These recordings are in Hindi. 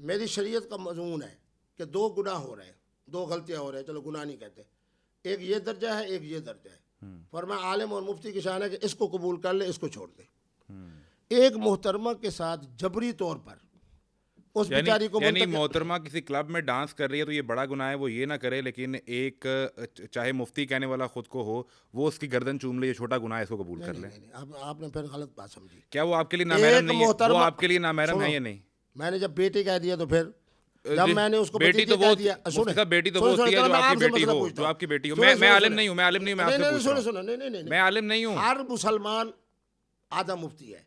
मेरी शरीयत का मजमून है कि दो गुनाह हो रहे हैं, दो गलतियां हो रही हैं, चलो गुनाह नहीं कहते, एक ये दर्जा है, एक ये दर्जा है। फरमाया आलिम और मुफ्ती की शान है कि इसको कबूल कर ले, इसको छोड़ दे। एक मोहतरमा के साथ जबरी तौर पर उस बेचारी को यानी मोहतरमा किसी क्लब में डांस कर रही है तो ये बड़ा गुनाह है, वो ये ना करे, लेकिन एक चाहे मुफ्ती कहने वाला खुद को हो, वो उसकी गर्दन चूम ले, ये छोटा गुनाह है, इसको कबूल कर ले। आपने फिर गलत बात समझी। क्या वो आपके लिए नामहरम नहीं है? वो आपके लिए नामहरम है या नहीं? मैंने जब बेटी कह दिया तो फिर जब मैंने उसको बेटी तो वो दिया, बेटी तो वो होती है जो आपकी बेटी हो, जो आपकी बेटी हो। मैं आलिम नहीं हूँ, मैं आलिम नहीं हूँ, मैं आपसे पूछ रहा हूँ। नहीं, मैं आलिम नहीं हूँ। हर मुसलमान आधा मुफ्ती है।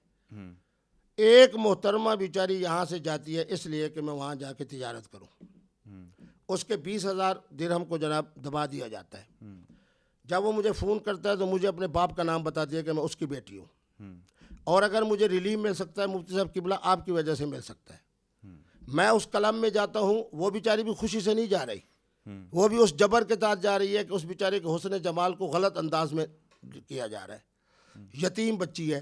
एक मोहतरमा बेचारी यहाँ से जाती है इसलिए कि मैं वहाँ जाके तिजारत करूँ, उसके 20,000 दिरहम को जनाब दबा दिया जाता है। जब वो मुझे फ़ोन करता है तो मुझे अपने बाप का नाम बता दिया कि मैं उसकी बेटी हूँ, और अगर मुझे रिलीफ मिल सकता है मुफ्ती साहब किबला आपकी वजह से मिल सकता है। मैं उस कलम में जाता हूँ, वो बेचारी भी खुशी से नहीं जा रही, वो भी उस जबर के साथ जा रही है कि उस बेचारे के हुस्न जमाल को गलत अंदाज में किया जा रहा है। यतीम बच्ची है।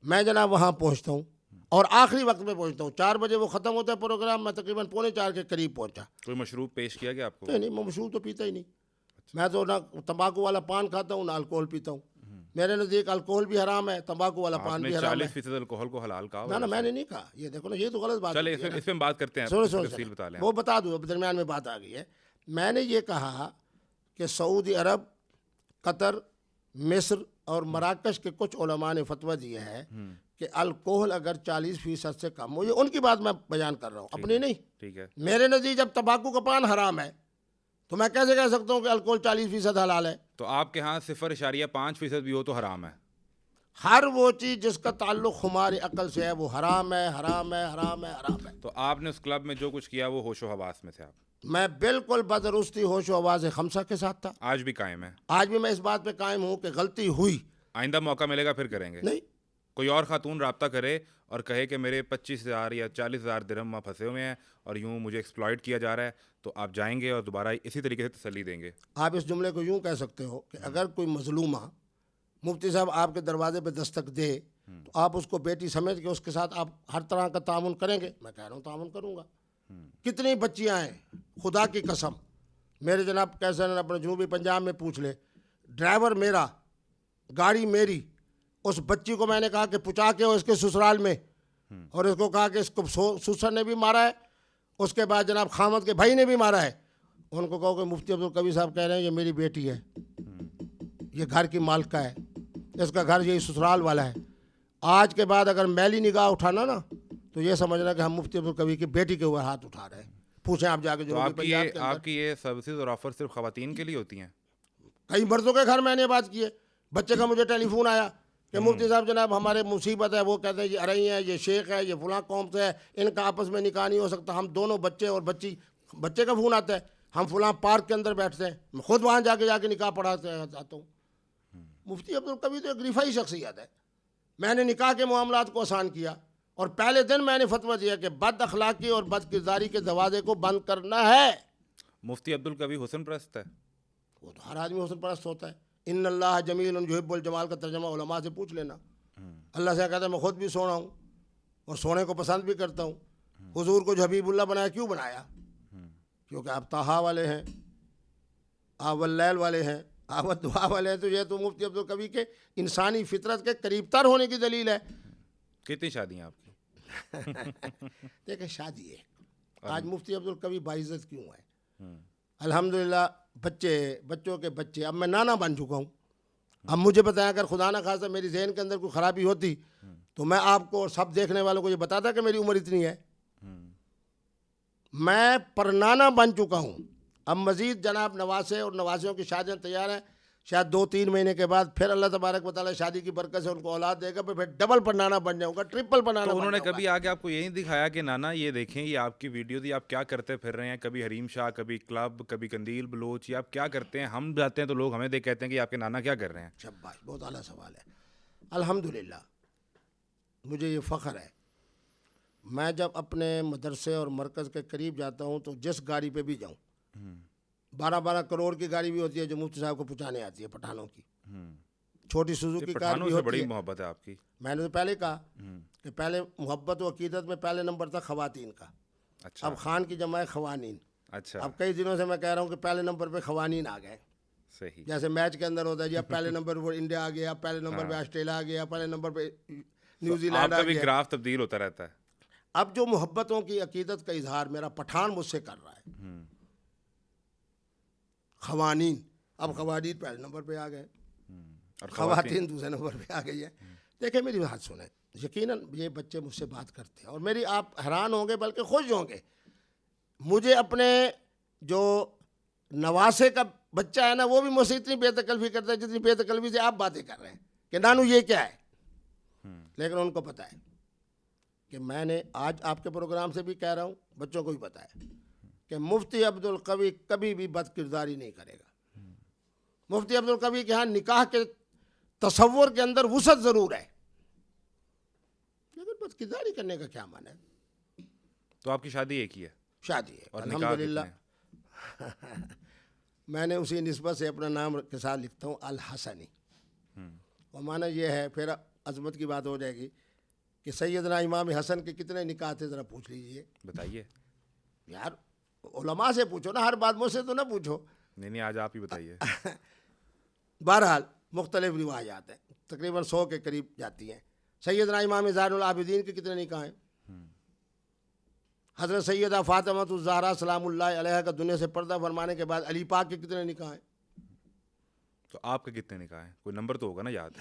मैं जनाब वहाँ पहुँचता हूँ और आखिरी वक्त में पहुँचता हूँ, 4 बजे वो ख़त्म होता है प्रोग्राम, मैं तकरीबन 3:45 के करीब पहुँचा। कोई मशरूब पेश किया गया आपको? नहीं, मैं मशरूब तो पीता ही नहीं। मैं तो ना तंबाकू वाला पान खाता हूँ ना अल्कोहल पीता हूँ। मेरे नज़दीक अल्कोहल भी हराम है, तंबाकू वाला पान भी हराम है। 40% अल्कोहल को हलाल कहा? ना मैंने नहीं कहा, ये देखो ना, ये तो गलत बात है। चलिए इस पे बात करते हैं, सुनो, वो बता दूँ, दरमियान में बात आ गई है। मैंने ये कहा कि सऊदी अरब, कतर, मिस्र और मराकश के कुछ उलमा ने फतवा दिया है कि अल्कोहल अगर 40% से कम हो, ये उनकी बात मैं बयान कर रहा हूँ, अपनी नहीं। ठीक है। मेरे नज़दीक जब तंबाकू का पान हराम है तो मैं कैसे कह सकता हूँ कि अल्कोहल 40% हलाल है? तो आपके यहाँ 0.5% भी हो तो हराम है? हर वो चीज़ जिसका ताल्लुक हमारी अकल से है वो हराम है, हराम है, हराम है, हराम है। तो आपने उस क्लब में जो कुछ किया वो होशो हवास में थे आप? मैं बिल्कुल बदरुस्ती होशो आवाज़ खमसा के साथ था। आज भी कायम है? आज भी मैं इस बात पे कायम हूँ कि गलती हुई। आइंदा मौका मिलेगा फिर करेंगे? नहीं। कोई और खातून राब्ता करे और कहे कि मेरे 25,000 या 40,000 दिरहम वहाँ फंसे हुए हैं और यूँ मुझे एक्सप्लॉइट किया जा रहा है, तो आप जाएंगे और दोबारा इसी तरीके से तसल्ली देंगे? आप इस जुमले को यूँ कह सकते हो कि अगर कोई मजलूमा मुफ्ती साहब आपके दरवाजे पे दस्तक दे तो आप उसको बेटी समझ के उसके साथ आप हर तरह का तामुन करेंगे? मैं कह रहा हूँ तामुन करूँगा। कितनी बच्चियाँ हैं, खुदा की कसम, मेरे जनाब कैसे न अपने जनूबी पंजाब में पूछ ले, ड्राइवर मेरा, गाड़ी मेरी, उस बच्ची को मैंने कहा कि पुचा के हो इसके ससुराल में, और इसको कहा कि इसको ससुर ने भी मारा है, उसके बाद जनाब खामद के भाई ने भी मारा है। उनको कहो कि मुफ्ती अब्दुल कवी साहब कह रहे हैं ये मेरी बेटी है, ये घर की मालिका है, इसका घर यही ससुराल वाला है। आज के बाद अगर मैली निगाह उठाना ना तो ये समझना कि हम मुफ्ती अब्दुल कवी की बेटी के ऊपर हाथ उठा रहे हैं। पूछें आप जाके जो आपकी ये सर्विसेज और ऑफर सिर्फ खवातीन के लिए होती हैं? कई मर्दों के घर मैंने बात की है। बच्चे का मुझे टेलीफोन आया कि मुफ्ती साहब जनाब हमारे मुसीबत है, वो कहते हैं ये अरई है, ये शेख है, ये फलां कौम से है, इनका आपस में निकाह नहीं हो सकता, हम दोनों बच्चे और बच्ची, बच्चे का फ़ोन आता है, हम फलां पार्क के अंदर बैठते हैं, मैं खुद वहाँ जाके निकाह पढ़ाते आता हूँ। मुफ्ती अब्दुल कवी तो एक रिफाई शख्सियत है। मैंने निकाह के मामलात को आसान किया और पहले दिन मैंने फतवा दिया कि बद अखलाकी और बदकिरदारी के दरवाजे को बंद करना है। मुफ्ती अब्दुल कवी हुस्न परस्त है? वो तो हर आदमी हुस्न परस्त होता है। इन्नल्लाह जमील युहिब्बुल जमाल का तर्जमा उलमा से पूछ लेना। अल्लाह से कहता है मैं खुद भी सोना हूँ और सोने को पसंद भी करता हूँ। हुजूर को जो हबीबुल्लाह बनाया, क्यों बनाया? क्योंकि आप ताहा वाले हैं, आप वल्लैल वाले हैं, आप दुआ वाले हैं। तो ये तो मुफ्ती अब्दुल कवी के इंसानी फितरत के करीबतर होने की दलील है। कितनी शादियाँ आपकी? देखिए शादी है, आज मुफ्ती अब्दुल कवी बाइज्जत क्यों है? अल्हम्दुलिल्लाह बच्चों के बच्चे, अब मैं नाना बन चुका हूँ। अब मुझे बताया अगर खुदा ना खासा मेरी जहन के अंदर कोई ख़राबी होती तो मैं आपको और सब देखने वालों को ये बताता कि मेरी उम्र इतनी है। मैं परनाना बन चुका हूँ। अब मज़ीद जनाब नवासे और नवासियों की शादियाँ तैयार हैं। शायद 2-3 महीने के बाद फिर अल्लाह तबारक व तआला शादी की बरकत से उनको औलाद देगा, फिर डबल परनाना बन जाऊँगा, ट्रिपल परनाना। तो उन्होंने कभी आके आपको यही दिखाया कि नाना ये देखें, ये आपकी वीडियो थी, आप क्या करते फिर रहे हैं, कभी हरीम शाह, कभी क्लब, कभी कंदील बलोच, या आप क्या करते हैं? हम जाते हैं तो लोग हमें देख कहते हैं कि आपके नाना क्या कर रहे हैं। शाबाश, बहुत आला सवाल है। अल्हम्दुलिल्लाह मुझे ये फ़ख्र है, मैं जब अपने मदरसे और मरकज़ के करीब जाता हूँ तो जिस गाड़ी पे भी जाऊँ, 12-12 करोड़ की गाड़ी भी होती है जो मुफ्ती साहब को पहुँचाने आती है, पठानों की, छोटी सुजुकी कार भी होती है। बड़ी मोहब्बत है आपकी। मैंने तो पहले कहा कि पहले मोहब्बत व अकीदत में पहले नंबर था ख़वातीन का। अच्छा अब खान की जमा है खवानीन। अच्छा अब कई दिनों से मैं कह रहा हूँ कि पहले नंबर पे खवानीन आ गए। सही। जैसे मैच के अंदर होता है जी, अब पहले नंबर पर इंडिया आ गया, अब पहले नंबर पे हाँ। ऑस्ट्रेलिया आ गया, पहले नंबर पे तो न्यूजीलैंड आ आपका भी गया। ग्राफ तब्दील होता रहता है। अब जो मोहब्बतों की अकीदत का इजहार मेरा पठान मुझसे कर रहा है, खवानीन, अब खवानीन पहले नंबर पे आ गए, और खवातीन दूसरे नंबर पे आ गई है। देखिए मेरी बात सुने, यकीनन ये बच्चे मुझसे बात करते हैं और मेरी, आप हैरान होंगे बल्कि खुश होंगे, मुझे अपने जो नवासे का बच्चा है ना, वो भी मुझसे इतनी बेतकल्फी करता है जितनी बेतकल्फी से आप बातें कर रहे हैं कि नानू ये क्या है। लेकिन उनको पता है कि मैंने आज आपके प्रोग्राम से भी कह रहा हूँ, बच्चों को भी पता है कि मुफ्ती अब्दुल कवी कभी भी बदकिरदारी नहीं करेगा। मुफ्ती अब्दुल कवी के यहाँ निकाह के तसव्वुर के अंदर वुसअत ज़रूर है, लेकिन बदकिरदारी करने का क्या माना है। तो आपकी शादी एक ही है शादी है और निकाह अल्हम्दुलिल्लाह। कितने? मैंने उसी निस्बत से अपना नाम के साथ लिखता हूँ अल हसनी। और माना ये है, फिर अजमत की बात हो जाएगी कि सैयदना इमाम हसन के कितने निकाह थे, ज़रा पूछ लीजिए। बताइए। यार उलमा से पूछो ना, हर बात मुझसे तो ना पूछो। नहीं आज आप ही बताइए। बहरहाल मुख्तलिफ रिवायात हैं, तकरीबन 100 के करीब जाती हैं। सैयदना इमाम ज़ैनुल आबिदीन के कितने निकाह हैं? हज़रत सैयदा फ़ातिमा ज़हरा सलामुल्लाह अलैहा का दुनिया से पर्दा फरमाने के बाद अली पाक के कितने निकाह हैं? तो आपके कितने निकाह हैं? कोई नंबर तो होगा ना याद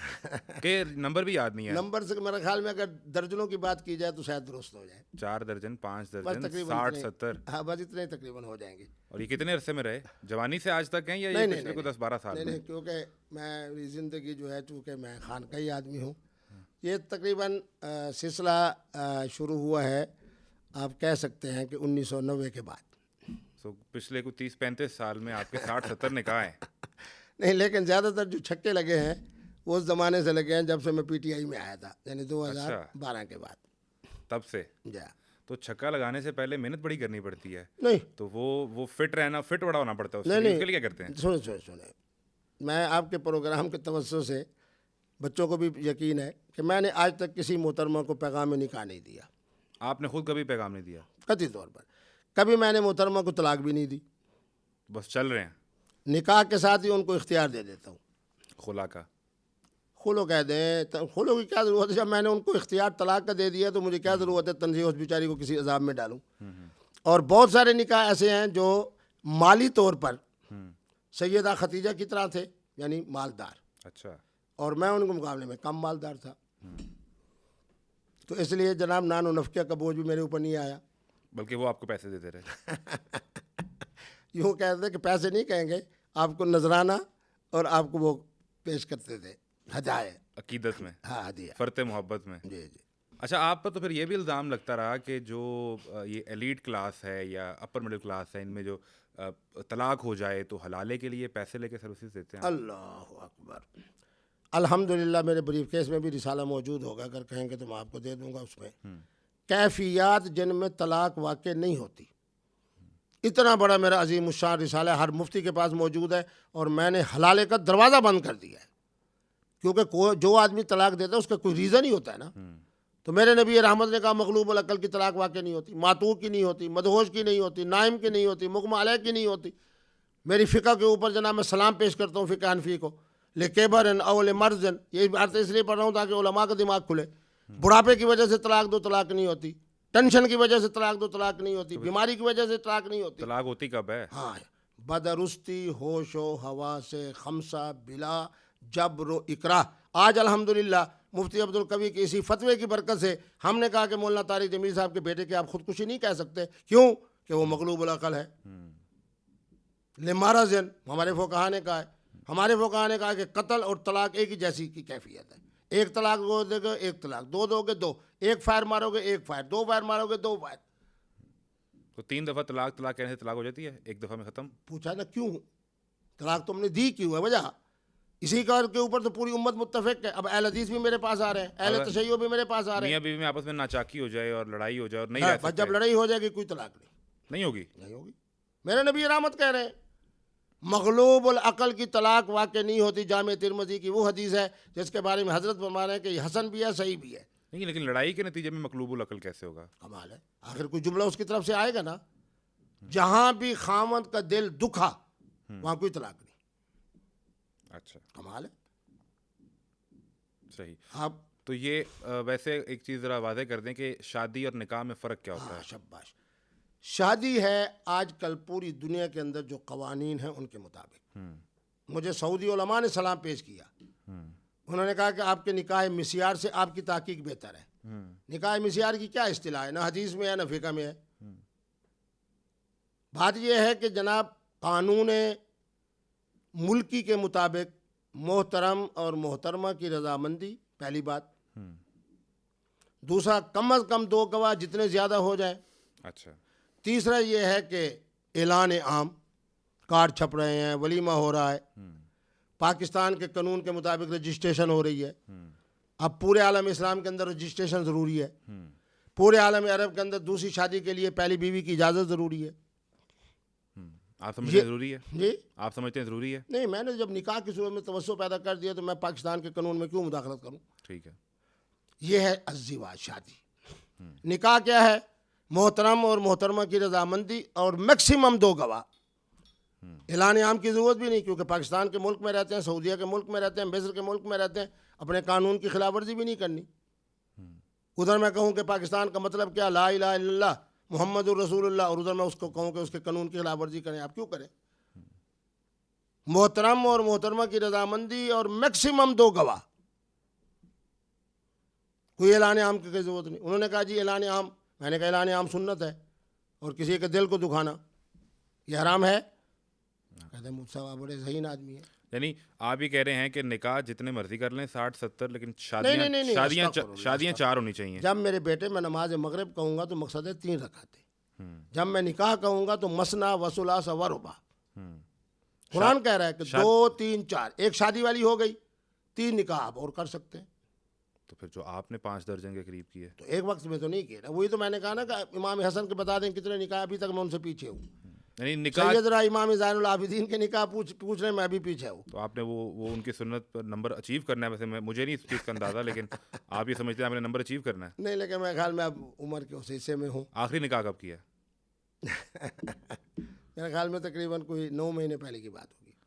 के नंबर भी याद नहीं है। नंबर से मेरे ख्याल में अगर दर्जनों की बात की जाए तो शायद दुरुस्त हो जाए। 4 दर्जन 5 बस दर्जन तकरीबन 60 इतने। 70। हाँ बस इतने तकरीबन हो जाएंगे। और ये कितने अरसे में रहे? जवानी से आज तक हैं या ये पिछले को 10-12 साल नहीं में? नहीं, क्योंकि मैं मेरी ज़िंदगी जो है, चूँकि मैं खानका ही आदमी हूँ, ये तकरीबन सिलसिला शुरू हुआ है, आप कह सकते हैं कि 1990 के बाद। तो पिछले को 30-35 साल में आपके 60-70 निकाह हैं। नहीं, लेकिन ज़्यादातर जो छक्के लगे हैं वो उस ज़माने से लगे हैं जब से मैं पीटीआई में आया था, यानी 2012 के बाद। तब से जा तो छक्का लगाने से पहले मेहनत बड़ी करनी पड़ती है। नहीं तो वो फिट रहना, फिट बड़ा होना पड़ता है उसके नहीं लिए। नहीं, उसके लिए क्या करते हैं? सुने, मैं आपके प्रोग्राम के तवज्जो से, बच्चों को भी यकीन है कि मैंने आज तक किसी मोहतरमा को पैगाम निकाह नहीं दिया। आपने खुद कभी पैगाम नहीं दिया? कतई तौर पर कभी मैंने मोहतरमा को तलाक भी नहीं दी। बस चल रहे हैं निकाह के साथ ही उनको इख्तियार दे देता हूँ। खुला का? खुलो कह दें, खुलो की क्या ज़रूरत है? जब मैंने उनको इख्तियार तलाक का दे दिया तो मुझे क्या ज़रूरत है तंजीह उस बेचारी को किसी अजाब में डालूँ। और बहुत सारे निकाह ऐसे हैं जो माली तौर पर सैयदा खतीजा की तरह थे, यानी मालदार। अच्छा। और मैं उनके मुकाबले में कम मालदार था, तो इसलिए जनाब नान और नफ़क़े का बोझ भी मेरे ऊपर नहीं आया। बल्कि वो आपको पैसे देते रहे। यूँ कहते कि पैसे नहीं कहेंगे, आपको नजराना और आपको वो पेश करते थे हदायत, अकीदत में। हाँ हदिया, फ़र्ते मोहब्बत में। जी जी। अच्छा, आप पर तो फिर ये भी इल्ज़ाम लगता रहा कि जो ये एलीट क्लास है या अपर मिडिल क्लास है, इनमें जो तलाक हो जाए तो हलाले के लिए पैसे लेके सर्विसेज देते हैं। अल्लाह अकबर। अल्हम्दुलिल्लाह मेरे ब्रीफ केस में भी रिसाला मौजूद होगा, अगर कहेंगे तो मैं आपको दे दूंगा। उसमें कैफियत जिनमें तलाक वाक़ई नहीं होती, इतना बड़ा मेरा अजीम उशान रिसाला हर मुफ्ती के पास मौजूद है और मैंने हलाले का दरवाज़ा बंद कर दिया है, क्योंकि जो आदमी तलाक देता है उसका कोई रीज़न ही होता है ना। तो मेरे नबी रहमत ने कहा मगलूबुल अकल की तलाक वाक़ई नहीं होती, मातूक की नहीं होती, मदहोश की नहीं होती, नाइम की नहीं होती, मुग़मा अलैह की नहीं होती। मेरी फ़िक़्ह के ऊपर जनाब मैं सलाम पेश करता हूँ फ़िक़्ह हनफ़ी को, लेकेबरन अवल मर्जन, ये बात इसलिए पढ़ रहा हूँ ताकि उलमा का दिमाग खुले। बुढ़ापे की वजह से तलाक दो, तलाक नहीं होती। टेंशन की वजह से तलाक दो, तलाक नहीं होती। बीमारी की वजह से तलाक नहीं होती। तलाक होती कब है? हाँ, बदरुस्ती होशो हवा से खमसा बिला जब्र इकरा। आज अल्हम्दुलिल्लाह मुफ्ती अब्दुल कवी के इसी फतवे की बरकत से हमने कहा कि मौलाना तारिक जमील साहब के बेटे की आप खुदकुशी नहीं कह सकते। क्यों? कि वो मगलूबुल अकल है। लिमाराजन हमारे फ़ुक़हा ने कहा है, हमारे फ़ुक़हा ने कहा कि कत्ल और तलाक एक ही जैसी की कैफियत है। एक तलाक दो दोगे, एक तलाक, दो दोगे दो, एक फायर मारोगे एक फायर, दो फायर मारोगे दो फायर। तो 3 दफ़ा तलाक कहने से तलाक हो जाती है, एक दफ़ा में ख़त्म? पूछा ना क्यों तलाक तुमने दी, क्यों है वजह? इसी का के ऊपर तो पूरी उम्मत मुत्तफ़िक़ है। अब अहल हदीस भी मेरे पास आ रहे हैं, अहल तशय्युअ भी मेरे पास आ रहे हैं। मियाँ बीवी में आपस में नाचाकी हो जाए और लड़ाई हो जाए और नहीं हाँ, रह सकते, जब लड़ाई हो जाएगी कोई तलाक नहीं होगी। नहीं होगी। मेरे नबी रहमत कह रहे हैं मगलूबुल अकल की तलाक वाक़ई नहीं होती। जामे तिरमिज़ी की वो हदीस है जिसके बारे में हज़रत फरमा रहे हैं कि हसन भी है, सही भी है। नहीं, लेकिन लड़ाई के नतीजे में मकलूबुल अकल कैसे होगा? कमाल है, आखिर कोई जुमला उसकी तरफ से आएगा ना। जहां भी खामद का दिल दुखा वहां कोई तलाक नहीं। अच्छा, कमाल है। सही। आप तो ये वैसे एक चीज़ ज़रा वाज़ेह कर दें कि शादी और निकाह में फ़र्क क्या होता है? शाबाश। शादी है आजकल पूरी दुनिया के अंदर जो कवानीन हैं उनके मुताबिक। मुझे सऊदी उलमा ने सलाम पेश किया, उन्होंने कहा कि आपके निकाह मिसियार से आपकी ताकीक बेहतर है। निकाह मिसियार की क्या इस्तिलाह है, ना हदीस में है ना फ़िक़ह में है। बात यह है कि जनाब कानून मुल्की के मुताबिक मोहतरम और मोहतरमा की रजामंदी पहली बात, दूसरा कम अज़ कम 2 गवाह जितने ज़्यादा हो जाए। अच्छा, तीसरा ये है कि ऐलान आम, कार्ड छप रहे हैं, वलीमा हो रहा है, पाकिस्तान के कानून के मुताबिक रजिस्ट्रेशन हो रही है। अब पूरे आलम इस्लाम के अंदर रजिस्ट्रेशन ज़रूरी है, पूरे आलम अरब के अंदर दूसरी शादी के लिए पहली बीवी की इजाज़त ज़रूरी है। आप समझते हैं ज़रूरी है? जी, आप समझते हैं ज़रूरी है? नहीं, मैंने जब निकाह की सूरत में तवज्जो पैदा कर दिया तो मैं पाकिस्तान के कानून में क्यों मुदाखलत करूं? ठीक है, ये है अज़्ज़िवाज, शादी। निकाह क्या है? मोहतरम और मोहतरमा की रजामंदी और मैक्सिमम 2 गवाह। ऐलान आम की ज़रूरत भी नहीं, क्योंकि पाकिस्तान के मुल्क में रहते हैं, सऊदीया के मुल्क में रहते हैं, मिस्र के मुल्क में रहते हैं, अपने कानून की खिलाफ वर्जी भी नहीं करनी। उधर मैं कहूँ कि पाकिस्तान का मतलब क्या, ला इलाहा इल्लल्लाह मुहम्मदुर रसूलुल्लाह, और उधर मैं उसको कहूँ कि उसके कानून की खिलाफ वर्जी करें, आप क्यों करें? मोहतरम और मोहतरमा की रजामंदी और मैक्सिमम 2 गवाह, कोई ऐलान आम की ज़रूरत नहीं। उन्होंने कहा जी ऐलान आम, मैंने कहा ऐलान आम सुन्नत है और किसी के दिल को दुखाना ये हराम है। कहते हैं मुझसे आप बड़े ज़हीन आदमी हैं। यानी आप ही कह रहे हैं कि निकाह जितने मर्जी कर लें 60-70, लेकिन नहीं, शादियाँ 4 होनी चाहिए। जब मेरे बेटे मैं नमाज मगरिब कहूँगा तो मकसद है 3 रकातें, जब मैं निकाह कहूँगा तो मसना वसुला सवरुबा। कुरान कह रहा है कि 2 3 4, एक शादी वाली हो गई, 3 निकाह आप और कर सकते हैं। तो फिर जो आपने 5 दर्जन के करीब किए तो एक वक्त में तो नहीं किए ना, वही तो मैंने कहा ना कि इमाम हसन के बता दें कितने निकाह, अभी तक मैं उनसे पीछे हूँ। यानी निकाह सैयदना इमाम ज़ैनुल आबिदीन के निकाह पूछ रहे, मैं अभी पीछे हूँ। तो आपने वो उनकी सुन्नत पर नंबर अचीव करना है। वैसे मुझे नहीं इस चीज़ का अंदाज़ा, लेकिन आप ये समझते हैं आपने नंबर अचीव करना है? नहीं, लेकिन मैं ख्याल में अब उम्र के उस हिस्से में हूँ। आखिरी निकाह कब किया? मेरे ख्याल में तकरीबन कोई 9 महीने पहले की बात हो।